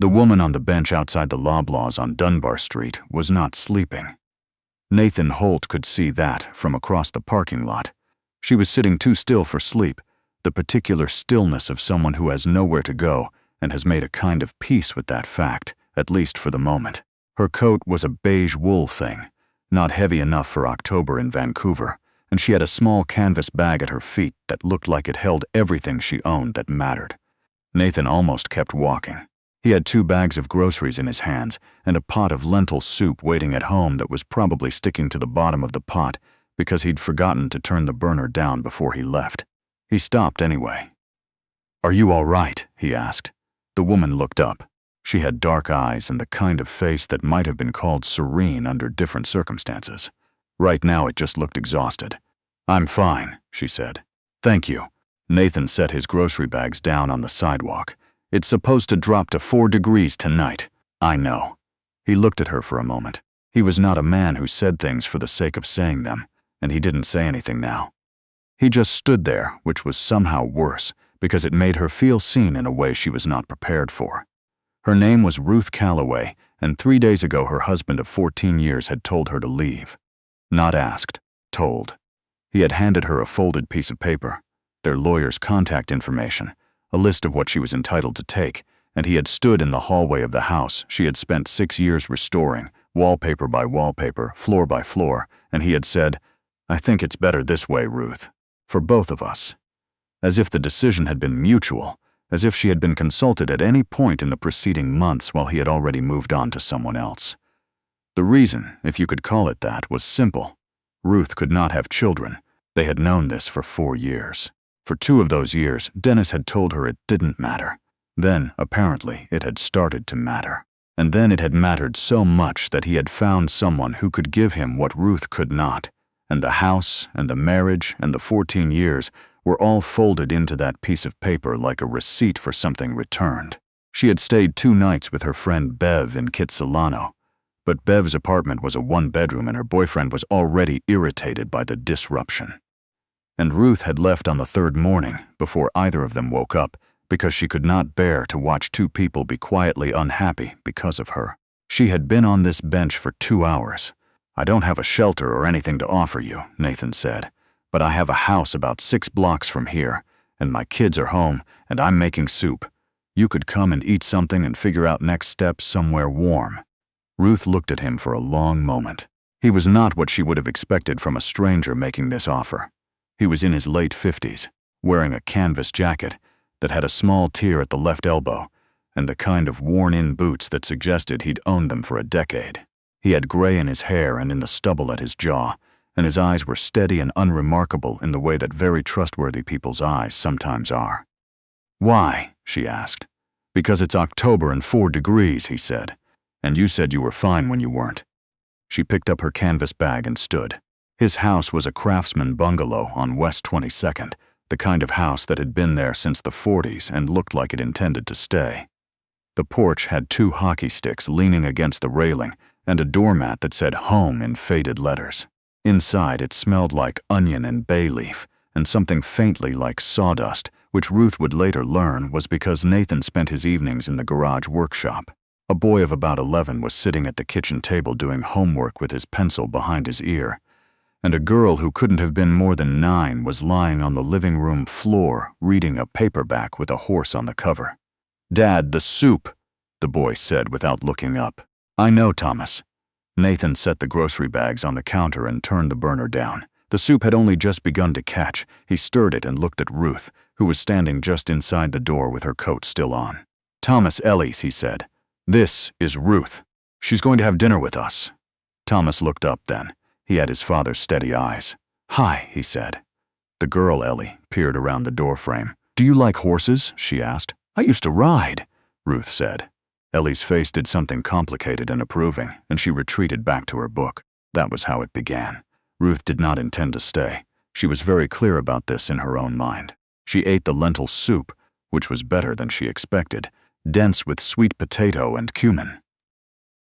The woman on the bench outside the Loblaws on Dunbar Street was not sleeping. Nathan Holt could see that from across the parking lot. She was sitting too still for sleep, the particular stillness of someone who has nowhere to go and has made a kind of peace with that fact, at least for the moment. Her coat was a beige wool thing, not heavy enough for October in Vancouver, and she had a small canvas bag at her feet that looked like it held everything she owned that mattered. Nathan almost kept walking. He had 2 bags of groceries in his hands and a pot of lentil soup waiting at home that was probably sticking to the bottom of the pot because he'd forgotten to turn the burner down before he left. He stopped anyway. "Are you all right?" he asked. The woman looked up. She had dark eyes and the kind of face that might have been called serene under different circumstances. Right now it just looked exhausted. "I'm fine," she said. "Thank you." Nathan set his grocery bags down on the sidewalk. "It's supposed to drop to 4 degrees tonight. I know." He looked at her for a moment. He was not a man who said things for the sake of saying them, and he didn't say anything now. He just stood there, which was somehow worse, because it made her feel seen in a way she was not prepared for. Her name was Ruth Calloway, and 3 days ago her husband of 14 years had told her to leave. Not asked, told. He had handed her a folded piece of paper, their lawyer's contact information, a list of what she was entitled to take, and he had stood in the hallway of the house she had spent 6 years restoring, wallpaper by wallpaper, floor by floor, and he had said, "I think it's better this way, Ruth, for both of us." As if the decision had been mutual, as if she had been consulted at any point in the preceding months while he had already moved on to someone else. The reason, if you could call it that, was simple. Ruth could not have children. They had known this for 4 years. For 2 of those years, Dennis had told her it didn't matter. Then, apparently, it had started to matter. And then it had mattered so much that he had found someone who could give him what Ruth could not. And the house, and the marriage, and the 14 years were all folded into that piece of paper like a receipt for something returned. She had stayed 2 nights with her friend Bev in Kitsilano, but Bev's apartment was a 1-bedroom and her boyfriend was already irritated by the disruption. And Ruth had left on the 3rd morning, before either of them woke up, because she could not bear to watch 2 people be quietly unhappy because of her. She had been on this bench for 2 hours. "I don't have a shelter or anything to offer you," Nathan said, "but I have a house about 6 blocks from here, and my kids are home, and I'm making soup. You could come and eat something and figure out next steps somewhere warm." Ruth looked at him for a long moment. He was not what she would have expected from a stranger making this offer. He was in his late 50s, wearing a canvas jacket that had a small tear at the left elbow, and the kind of worn-in boots that suggested he'd owned them for a decade. He had gray in his hair and in the stubble at his jaw, and his eyes were steady and unremarkable in the way that very trustworthy people's eyes sometimes are. "Why?" she asked. "Because it's October and 4 degrees, he said. "And you said you were fine when you weren't." She picked up her canvas bag and stood. His house was a craftsman bungalow on West 22nd, the kind of house that had been there since the 40s and looked like it intended to stay. The porch had 2 hockey sticks leaning against the railing and a doormat that said "Home" in faded letters. Inside it smelled like onion and bay leaf and something faintly like sawdust, which Ruth would later learn was because Nathan spent his evenings in the garage workshop. A boy of about 11 was sitting at the kitchen table doing homework with his pencil behind his ear, and a girl who couldn't have been more than 9 was lying on the living room floor reading a paperback with a horse on the cover. "Dad, the soup," the boy said without looking up. "I know, Thomas." Nathan set the grocery bags on the counter and turned the burner down. The soup had only just begun to catch. He stirred it and looked at Ruth, who was standing just inside the door with her coat still on. "Thomas Ellis," he said. "This is Ruth. She's going to have dinner with us." Thomas looked up then. He had his father's steady eyes. "Hi," he said. The girl, Ellie, peered around the doorframe. "Do you like horses?" she asked. "I used to ride," Ruth said. Ellie's face did something complicated and approving, and she retreated back to her book. That was how it began. Ruth did not intend to stay. She was very clear about this in her own mind. She ate the lentil soup, which was better than she expected, dense with sweet potato and cumin.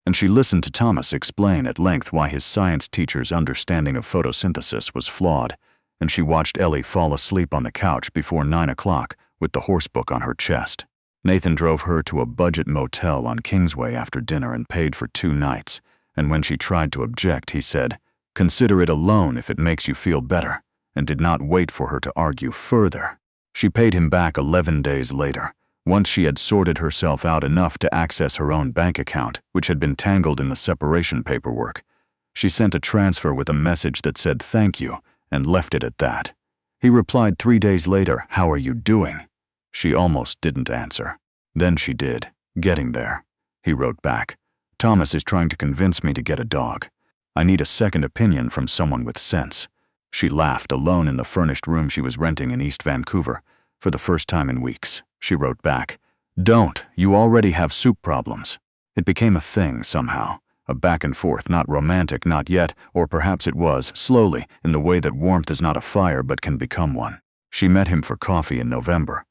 And she listened to Thomas explain at length why his science teacher's understanding of photosynthesis was flawed, and she watched Ellie fall asleep on the couch before 9 o'clock with the horsebook on her chest. Nathan drove her to a budget motel on Kingsway after dinner and paid for 2 nights, and when she tried to object, he said, "Consider it a loan if it makes you feel better," and did not wait for her to argue further. She paid him back 11 days later, once she had sorted herself out enough to access her own bank account, which had been tangled in the separation paperwork. She sent a transfer with a message that said thank you and left it at that. He replied 3 days later, "How are you doing?" She almost didn't answer. Then she did. "Getting there." He wrote back, "Thomas is trying to convince me to get a dog. I need a second opinion from someone with sense." She laughed alone in the furnished room she was renting in East Vancouver. For the first time in weeks, she wrote back, "Don't, you already have soup problems." It became a thing somehow, a back and forth, not romantic, not yet, or perhaps it was, slowly, in the way that warmth is not a fire but can become one. She met him for coffee in November,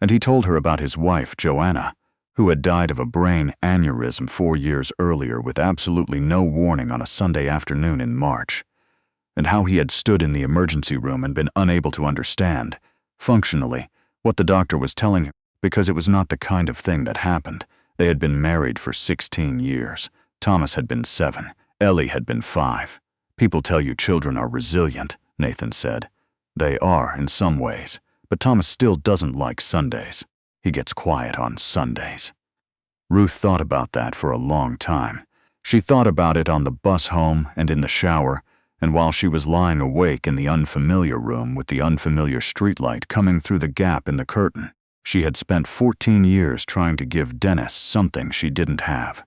and he told her about his wife, Joanna, who had died of a brain aneurysm 4 years earlier with absolutely no warning on a Sunday afternoon in March, and how he had stood in the emergency room and been unable to understand, functionally, what the doctor was telling him, because it was not the kind of thing that happened. They had been married for 16 years. Thomas had been 7. Ellie had been 5. "People tell you children are resilient," Nathan said. "They are in some ways, but Thomas still doesn't like Sundays. He gets quiet on Sundays." Ruth thought about that for a long time. She thought about it on the bus home and in the shower, and while she was lying awake in the unfamiliar room with the unfamiliar streetlight coming through the gap in the curtain. She had spent 14 years trying to give Dennis something she didn't have.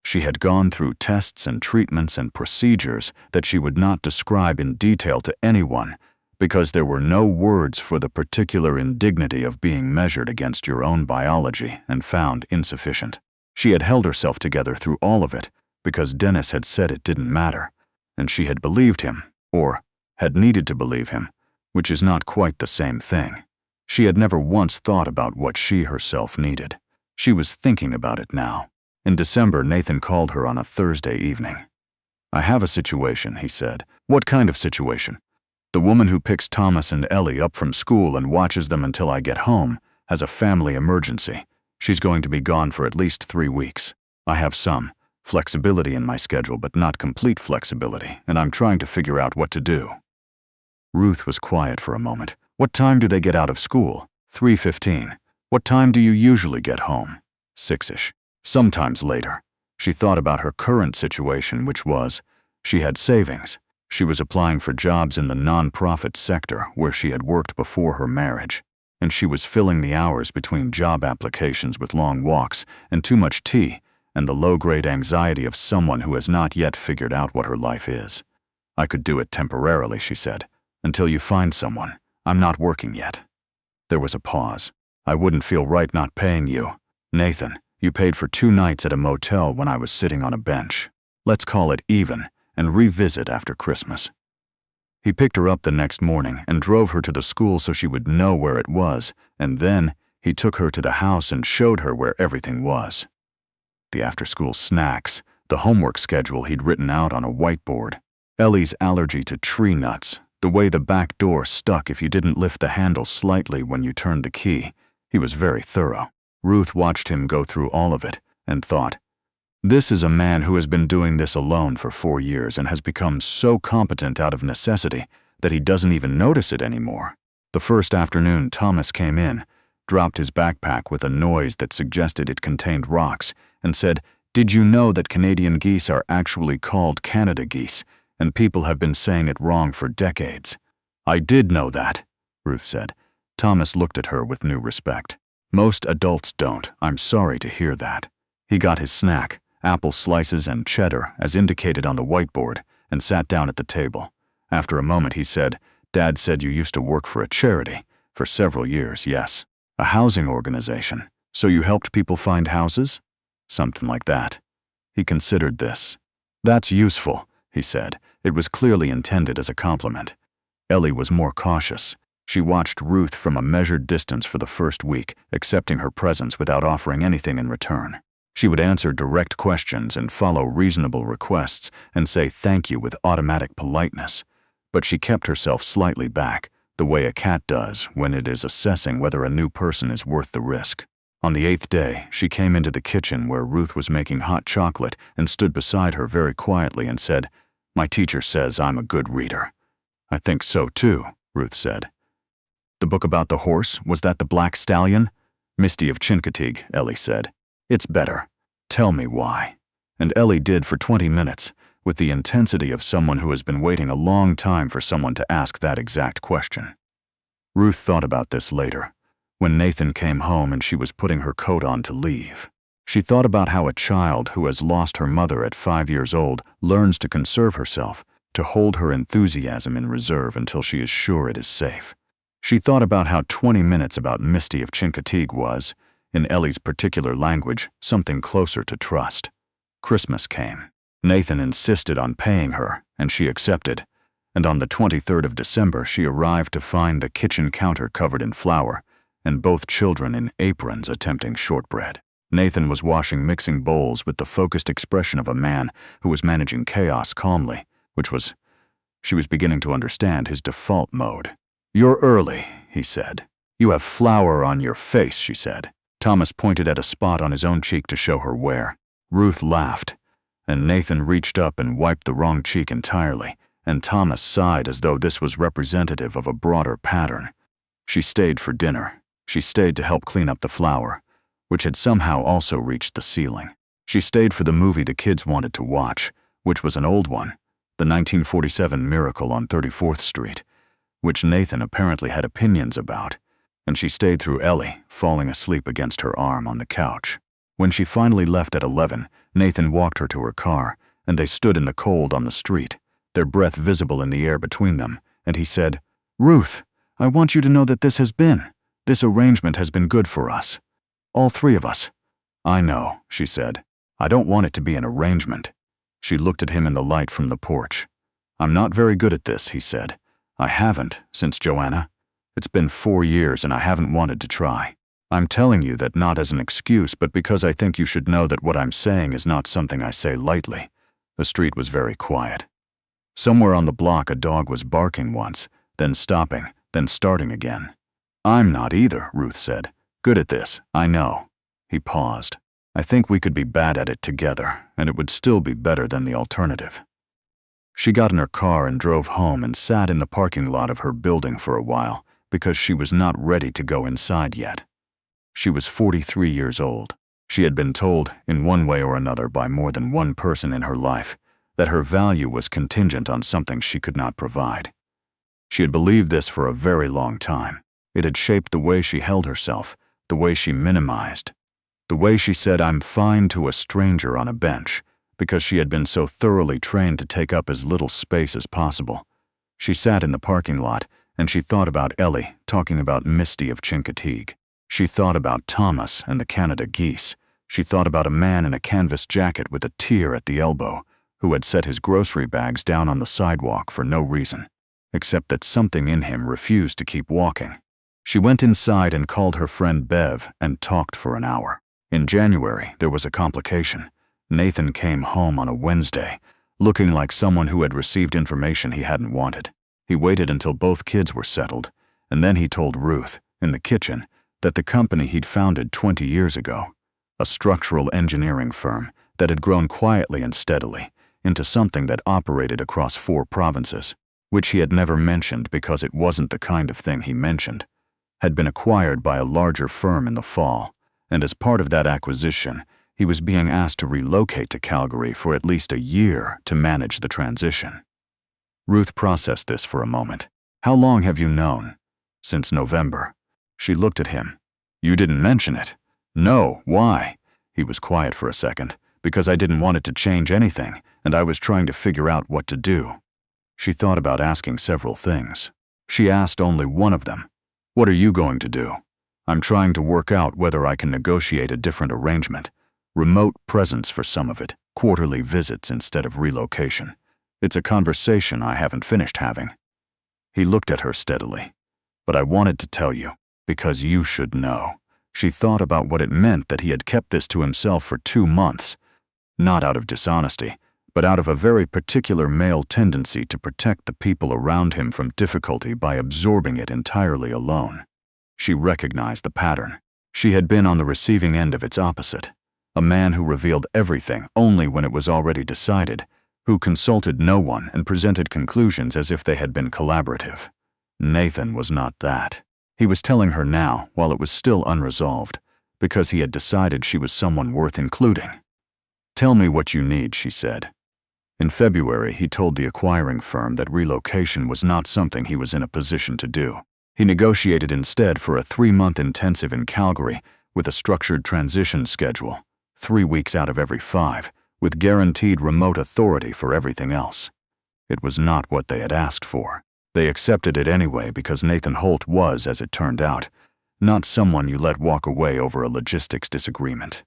She had gone through tests and treatments and procedures that she would not describe in detail to anyone because there were no words for the particular indignity of being measured against your own biology and found insufficient. She had held herself together through all of it because Dennis had said it didn't matter, and she had believed him, or had needed to believe him, which is not quite the same thing. She had never once thought about what she herself needed. She was thinking about it now. In December, Nathan called her on a Thursday evening. "I have a situation," he said. "What kind of situation?" "The woman who picks Thomas and Ellie up from school and watches them until I get home has a family emergency. She's going to be gone for at least 3 weeks. I have some flexibility in my schedule, but not complete flexibility, and I'm trying to figure out what to do." Ruth was quiet for a moment. "What time do they get out of school?" 3:15. "What time do you usually get home?" 6-ish. Sometimes later. She thought about her current situation, which was, she had savings. She was applying for jobs in the non-profit sector where she had worked before her marriage, and she was filling the hours between job applications with long walks and too much tea and the low-grade anxiety of someone who has not yet figured out what her life is. "I could do it temporarily," she said, "until you find someone. I'm not working yet." There was a pause. "I wouldn't feel right not paying you. Nathan, you paid for 2 nights at a motel when I was sitting on a bench. Let's call it even and revisit after Christmas." He picked her up the next morning and drove her to the school so she would know where it was, and then he took her to the house and showed her where everything was. The after-school snacks, the homework schedule he'd written out on a whiteboard, Ellie's allergy to tree nuts, the way the back door stuck if you didn't lift the handle slightly when you turned the key. He was very thorough. Ruth watched him go through all of it and thought, "This is a man who has been doing this alone for 4 years and has become so competent out of necessity that he doesn't even notice it anymore." The first afternoon Thomas came in, dropped his backpack with a noise that suggested it contained rocks, and said, "Did you know that Canadian geese are actually called Canada geese, and people have been saying it wrong for decades?" "I did know that," Ruth said. Thomas looked at her with new respect. "Most adults don't. I'm sorry to hear that." He got his snack, apple slices and cheddar, as indicated on the whiteboard, and sat down at the table. After a moment he said, "Dad said you used to work for a charity. For several years, yes. A housing organization. So you helped people find houses?" "Something like that." He considered this. "That's useful," he said. It was clearly intended as a compliment. Ellie was more cautious. She watched Ruth from a measured distance for the first week, accepting her presence without offering anything in return. She would answer direct questions and follow reasonable requests and say thank you with automatic politeness. But she kept herself slightly back, the way a cat does when it is assessing whether a new person is worth the risk. On the 8th day, she came into the kitchen where Ruth was making hot chocolate and stood beside her very quietly and said, "My teacher says I'm a good reader." "I think so too," Ruth said. "The book about the horse, was that the Black Stallion?" "Misty of Chincoteague," Ellie said. "It's better. Tell me why." And Ellie did for 20 minutes, with the intensity of someone who has been waiting a long time for someone to ask that exact question. Ruth thought about this later, when Nathan came home and she was putting her coat on to leave. She thought about how a child who has lost her mother at 5 years old learns to conserve herself, to hold her enthusiasm in reserve until she is sure it is safe. She thought about how 20 minutes about Misty of Chincoteague was, in Ellie's particular language, something closer to trust. Christmas came. Nathan insisted on paying her, and she accepted. And on the 23rd of December, she arrived to find the kitchen counter covered in flour, and both children in aprons attempting shortbread. Nathan was washing mixing bowls with the focused expression of a man who was managing chaos calmly, she was beginning to understand his default mode. "You're early," he said. "You have flour on your face," she said. Thomas pointed at a spot on his own cheek to show her where. Ruth laughed, and Nathan reached up and wiped the wrong cheek entirely, and Thomas sighed as though this was representative of a broader pattern. She stayed for dinner. She stayed to help clean up the flour, which had somehow also reached the ceiling. She stayed for the movie the kids wanted to watch, which was an old one, the 1947 Miracle on 34th Street, which Nathan apparently had opinions about, and she stayed through Ellie, falling asleep against her arm on the couch. When she finally left at 11, Nathan walked her to her car, and they stood in the cold on the street, their breath visible in the air between them, and he said, "Ruth, I want you to know that this arrangement has been good for us. All three of us." "I know," she said. "I don't want it to be an arrangement." She looked at him in the light from the porch. "I'm not very good at this," he said. "I haven't, since Joanna. It's been 4 years and I haven't wanted to try. I'm telling you that not as an excuse, but because I think you should know that what I'm saying is not something I say lightly." The street was very quiet. Somewhere on the block a dog was barking once, then stopping, then starting again. "I'm not either," Ruth said. "Good at this, I know." He paused. "I think we could be bad at it together, and it would still be better than the alternative." She got in her car and drove home and sat in the parking lot of her building for a while because she was not ready to go inside yet. She was 43 years old. She had been told, in one way or another by more than one person in her life, that her value was contingent on something she could not provide. She had believed this for a very long time. It had shaped the way she held herself, the way she minimized, the way she said "I'm fine" to a stranger on a bench, because she had been so thoroughly trained to take up as little space as possible. She sat in the parking lot, and she thought about Ellie talking about Misty of Chincoteague. She thought about Thomas and the Canada geese. She thought about a man in a canvas jacket with a tear at the elbow, who had set his grocery bags down on the sidewalk for no reason, except that something in him refused to keep walking. She went inside and called her friend Bev and talked for an hour. In January, there was a complication. Nathan came home on a Wednesday, looking like someone who had received information he hadn't wanted. He waited until both kids were settled, and then he told Ruth, in the kitchen, that the company he'd founded 20 years ago, a structural engineering firm that had grown quietly and steadily into something that operated across 4 provinces, which he had never mentioned because it wasn't the kind of thing he mentioned, had been acquired by a larger firm in the fall, and as part of that acquisition, he was being asked to relocate to Calgary for at least a year to manage the transition. Ruth processed this for a moment. "How long have you known?" "Since November." She looked at him. "You didn't mention it." "No, why?" He was quiet for a second. "Because I didn't want it to change anything, and I was trying to figure out what to do." She thought about asking several things. She asked only one of them. "What are you going to do?" "I'm trying to work out whether I can negotiate a different arrangement. Remote presence for some of it, quarterly visits instead of relocation. It's a conversation I haven't finished having." He looked at her steadily. "But I wanted to tell you, because you should know." She thought about what it meant that he had kept this to himself for 2 months, not out of dishonesty, but out of a very particular male tendency to protect the people around him from difficulty by absorbing it entirely alone. She recognized the pattern. She had been on the receiving end of its opposite. A man who revealed everything only when it was already decided, who consulted no one and presented conclusions as if they had been collaborative. Nathan was not that. He was telling her now, while it was still unresolved, because he had decided she was someone worth including. "Tell me what you need," she said. In February, he told the acquiring firm that relocation was not something he was in a position to do. He negotiated instead for a 3-month intensive in Calgary with a structured transition schedule, 3 weeks out of every 5, with guaranteed remote authority for everything else. It was not what they had asked for. They accepted it anyway because Nathan Holt was, as it turned out, not someone you let walk away over a logistics disagreement.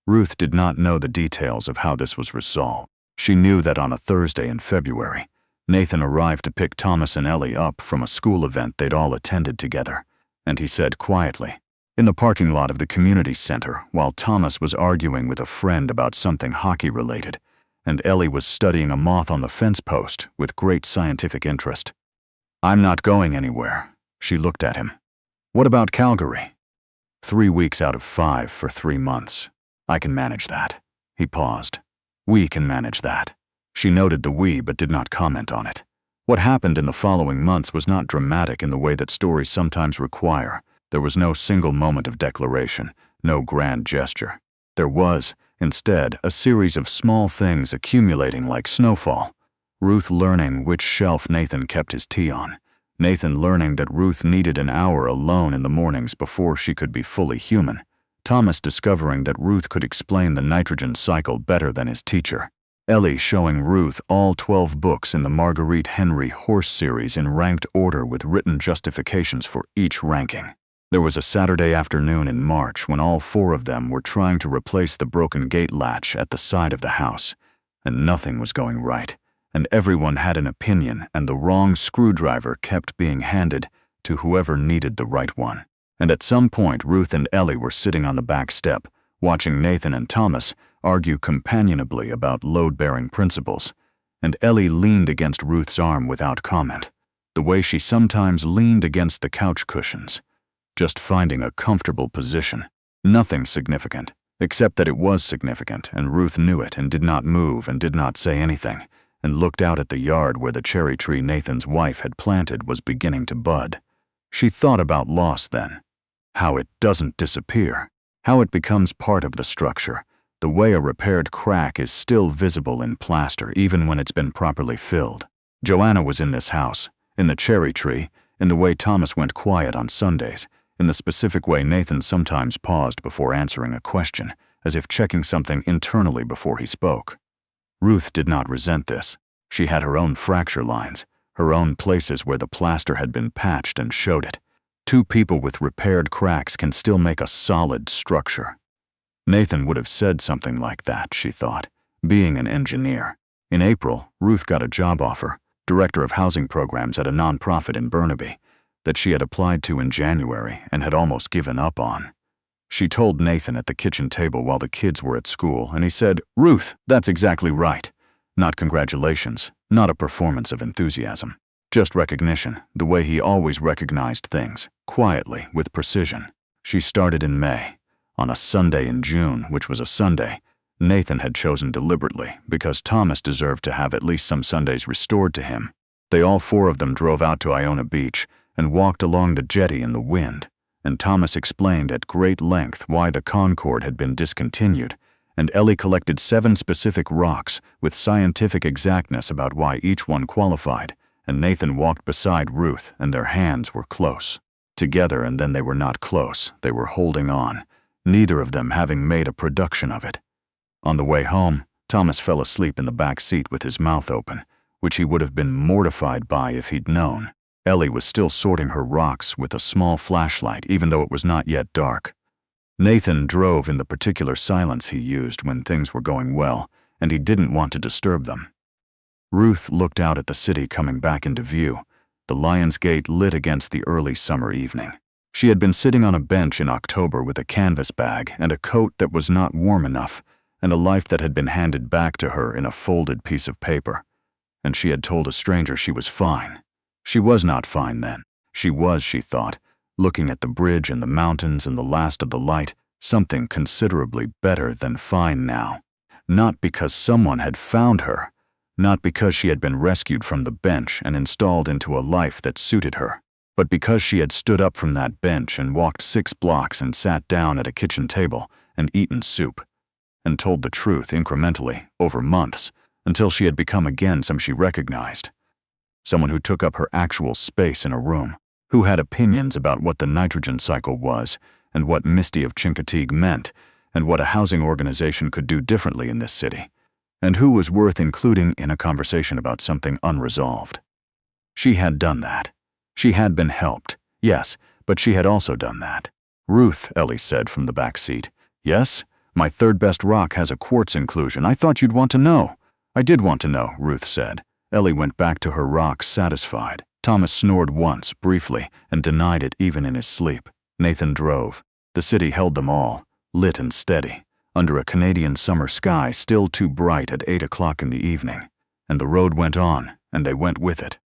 Ruth did not know the details of how this was resolved. She knew that on a Thursday in February, Nathan arrived to pick Thomas and Ellie up from a school event they'd all attended together, and he said quietly, in the parking lot of the community center, while Thomas was arguing with a friend about something hockey-related, and Ellie was studying a moth on the fence post with great scientific interest. "I'm not going anywhere." She looked at him. "What about Calgary?" 3 weeks out of 5 for 3 months. "I can manage that." He paused. "We can manage that." She noted the we but did not comment on it. What happened in the following months was not dramatic in the way that stories sometimes require. There was no single moment of declaration, no grand gesture. There was, instead, a series of small things accumulating like snowfall. Ruth learning which shelf Nathan kept his tea on. Nathan learning that Ruth needed an hour alone in the mornings before she could be fully human. Thomas discovering that Ruth could explain the nitrogen cycle better than his teacher. Ellie showing Ruth all 12 books in the Marguerite Henry Horse series in ranked order with written justifications for each ranking. There was a Saturday afternoon in March when all 4 of them were trying to replace the broken gate latch at the side of the house, and nothing was going right, and everyone had an opinion, and the wrong screwdriver kept being handed to whoever needed the right one. And at some point, Ruth and Ellie were sitting on the back step, watching Nathan and Thomas argue companionably about load-bearing principles, and Ellie leaned against Ruth's arm without comment, the way she sometimes leaned against the couch cushions, just finding a comfortable position. Nothing significant, except that it was significant, and Ruth knew it and did not move and did not say anything, and looked out at the yard where the cherry tree Nathan's wife had planted was beginning to bud. She thought about loss then. How it doesn't disappear. How it becomes part of the structure. The way a repaired crack is still visible in plaster even when it's been properly filled. Joanna was in this house, in the cherry tree, in the way Thomas went quiet on Sundays, in the specific way Nathan sometimes paused before answering a question, as if checking something internally before he spoke. Ruth did not resent this. She had her own fracture lines, her own places where the plaster had been patched and showed it. 2 people with repaired cracks can still make a solid structure. Nathan would have said something like that, she thought, being an engineer. In April, Ruth got a job offer, director of housing programs at a nonprofit in Burnaby, that she had applied to in January and had almost given up on. She told Nathan at the kitchen table while the kids were at school, and he said, "Ruth, that's exactly right. Not congratulations, not a performance of enthusiasm. Just recognition, the way he always recognized things, quietly, with precision." She started in May. On a Sunday in June, which was a Sunday, Nathan had chosen deliberately because Thomas deserved to have at least some Sundays restored to him. They all 4 of them drove out to Iona Beach and walked along the jetty in the wind, and Thomas explained at great length why the Concorde had been discontinued, and Ellie collected 7 specific rocks with scientific exactness about why each one qualified, and Nathan walked beside Ruth and their hands were close. Together, and then they were not close, they were holding on, neither of them having made a production of it. On the way home, Thomas fell asleep in the back seat with his mouth open, which he would have been mortified by if he'd known. Ellie was still sorting her rocks with a small flashlight even though it was not yet dark. Nathan drove in the particular silence he used when things were going well, and he didn't want to disturb them. Ruth looked out at the city coming back into view, the Lion's Gate lit against the early summer evening. She had been sitting on a bench in October with a canvas bag and a coat that was not warm enough, and a life that had been handed back to her in a folded piece of paper. And she had told a stranger she was fine. She was not fine then. She was, she thought, looking at the bridge and the mountains and the last of the light, something considerably better than fine now. Not because someone had found her, not because she had been rescued from the bench and installed into a life that suited her, but because she had stood up from that bench and walked 6 blocks and sat down at a kitchen table and eaten soup, and told the truth incrementally over months until she had become again some she recognized. Someone who took up her actual space in a room, who had opinions about what the nitrogen cycle was and what Misty of Chincoteague meant and what a housing organization could do differently in this city, and who was worth including in a conversation about something unresolved. She had done that. She had been helped, yes, but she had also done that. "Ruth," Ellie said from the back seat. "Yes? My third best rock has a quartz inclusion. I thought you'd want to know." "I did want to know," Ruth said. Ellie went back to her rock satisfied. Thomas snored once, briefly, and denied it even in his sleep. Nathan drove. The city held them all, lit and steady, under a Canadian summer sky still too bright at 8 o'clock in the evening. And the road went on, and they went with it.